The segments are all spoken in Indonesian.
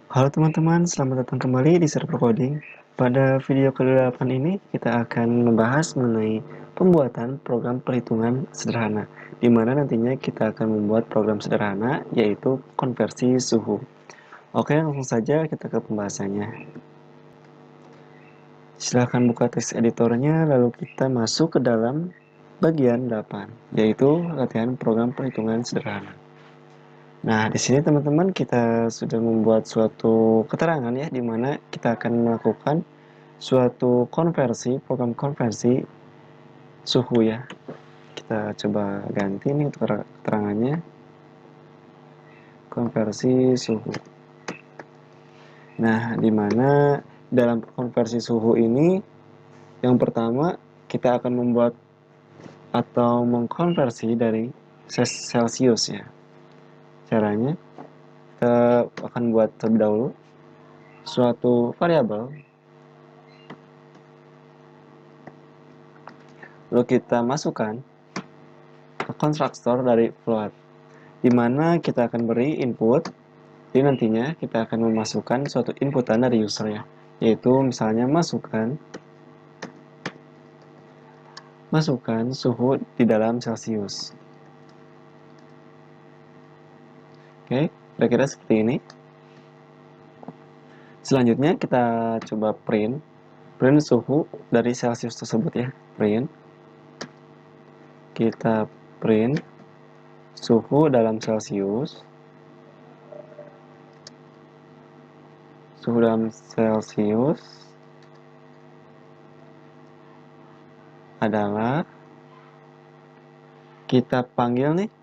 Halo teman-teman, selamat datang kembali di Server Coding. Pada video ke-8 ini, kita akan membahas mengenai pembuatan program perhitungan sederhana, di mana nantinya kita akan membuat program sederhana, yaitu konversi suhu. Oke, langsung saja kita ke pembahasannya. Silahkan buka teks editornya, lalu kita masuk ke dalam bagian 8, yaitu latihan program perhitungan sederhana. Nah, di sini teman-teman kita sudah membuat suatu keterangan ya, di mana kita akan melakukan suatu konversi, program konversi suhu ya. Kita coba ganti nih untuk keterangannya, konversi suhu. Nah, di mana dalam konversi suhu ini, yang pertama kita akan membuat atau mengkonversi dari Celsius ya. Caranya, kita akan buat terlebih dahulu suatu variabel, lalu kita masukkan ke konstruktor dari float, di mana kita akan beri input. Jadi nantinya kita akan memasukkan suatu inputan dari user ya, yaitu misalnya masukkan suhu di dalam Celsius. Oke, kira-kira seperti ini. Selanjutnya kita coba print suhu dari Celsius tersebut ya. Kita print suhu dalam Celsius. Suhu dalam Celsius adalah, kita panggil nih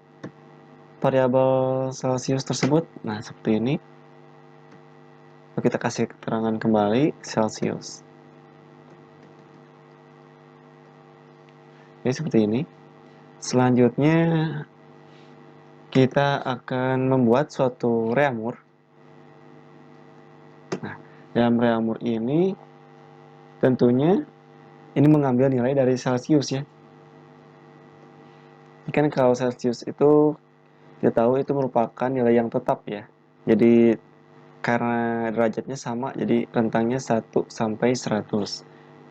variabel Celsius tersebut. Nah, seperti ini. Lalu kita kasih keterangan kembali Celsius. Oke, seperti ini. Selanjutnya kita akan membuat suatu reamur. Nah, dalam reamur ini tentunya ini mengambil nilai dari Celsius ya. Kan kalau Celsius itu kita tahu itu merupakan nilai yang tetap ya. Jadi karena derajatnya sama, jadi rentangnya 1 sampai 100.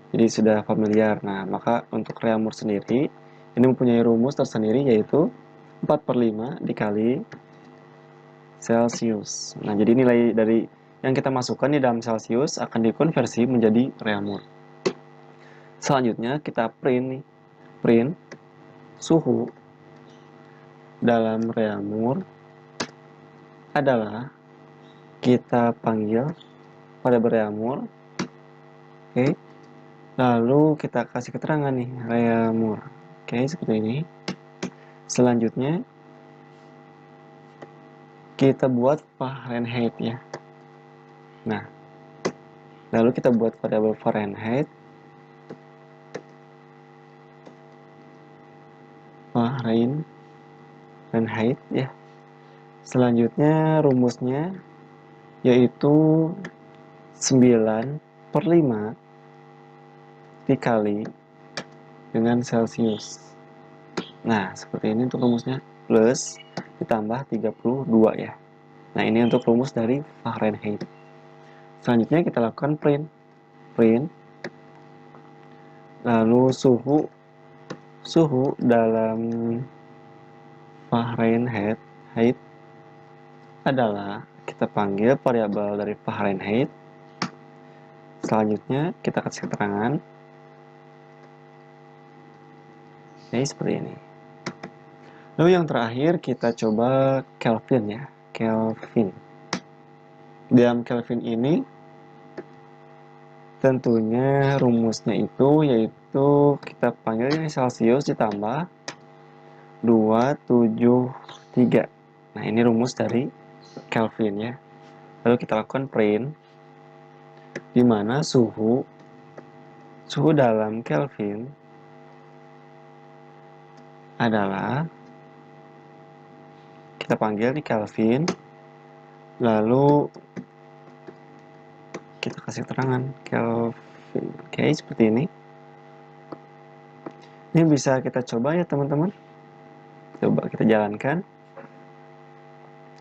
Jadi sudah familiar. Nah, maka untuk reamur sendiri ini mempunyai rumus tersendiri, yaitu 4/5 dikali Celsius. Nah, jadi nilai dari yang kita masukkan di dalam Celsius akan dikonversi menjadi reamur. Selanjutnya kita print suhu dalam reamur adalah, kita panggil pada reamur. Oke. Lalu kita kasih keterangan nih, reamur. Oke, seperti ini. Selanjutnya kita buat Fahrenheit ya. Nah, lalu kita buat variabel Fahrenheit ya. Selanjutnya rumusnya yaitu 9/5 dikali dengan Celsius. Nah, seperti ini untuk rumusnya, plus ditambah 32 ya. Nah, ini untuk rumus dari Fahrenheit. Selanjutnya kita lakukan print lalu suhu dalam Fahrenheit adalah, kita panggil variabel dari Fahrenheit. Selanjutnya kita kasih keterangan. Oke, seperti ini. Lalu yang terakhir kita coba Kelvin ya. Kelvin. Dalam Kelvin ini tentunya rumusnya itu yaitu kita panggil ini Celsius ditambah 273. Nah, ini rumus dari Kelvin ya. Lalu kita lakukan print, di mana suhu dalam Kelvin adalah, kita panggil di Kelvin, lalu kita kasih keterangan Kelvin. Oke, seperti ini. Ini bisa kita coba ya teman-teman. Coba kita jalankan.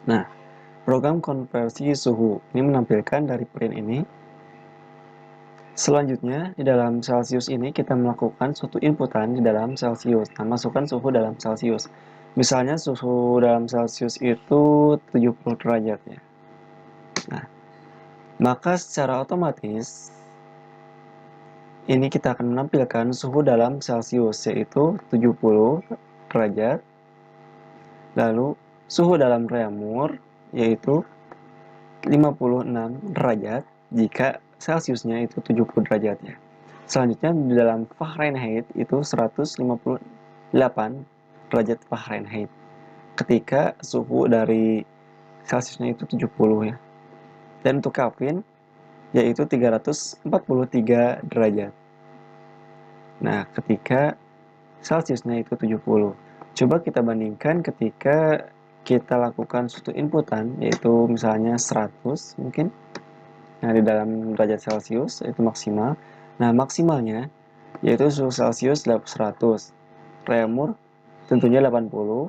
Nah, Program konversi suhu ini menampilkan dari print ini. Selanjutnya, di dalam Celsius ini kita melakukan suatu inputan di dalam Celsius. Nah, masukkan suhu dalam Celsius. Misalnya suhu dalam Celsius itu 70 derajat ya. Nah, maka secara otomatis ini kita akan menampilkan suhu dalam Celsius yaitu 70 derajat. Lalu suhu dalam reaumur yaitu 56 derajat jika Celsiusnya itu 70 derajat ya. Selanjutnya di dalam Fahrenheit itu 158 derajat Fahrenheit ketika suhu dari Celsiusnya itu 70 ya. Dan untuk Kelvin yaitu 343 derajat. Nah, ketika Celsiusnya itu 70. Coba kita bandingkan ketika kita lakukan suatu inputan yaitu misalnya 100 mungkin. Nah, di dalam derajat Celcius itu maksimal. Nah, maksimalnya yaitu suhu Celcius 100, reaumur tentunya 80,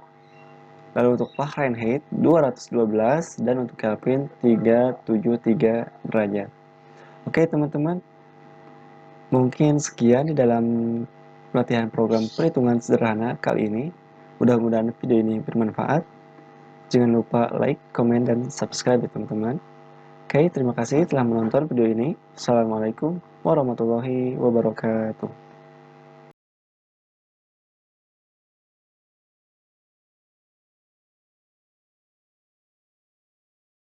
lalu untuk Fahrenheit 212 dan untuk Kelvin 373 derajat. Oke, teman-teman. Mungkin sekian di dalam pelatihan program perhitungan sederhana kali ini. Mudah-mudahan video ini bermanfaat. Jangan lupa like, komen, dan subscribe ya teman-teman. Oke, terima kasih telah menonton video ini. Assalamualaikum warahmatullahi wabarakatuh.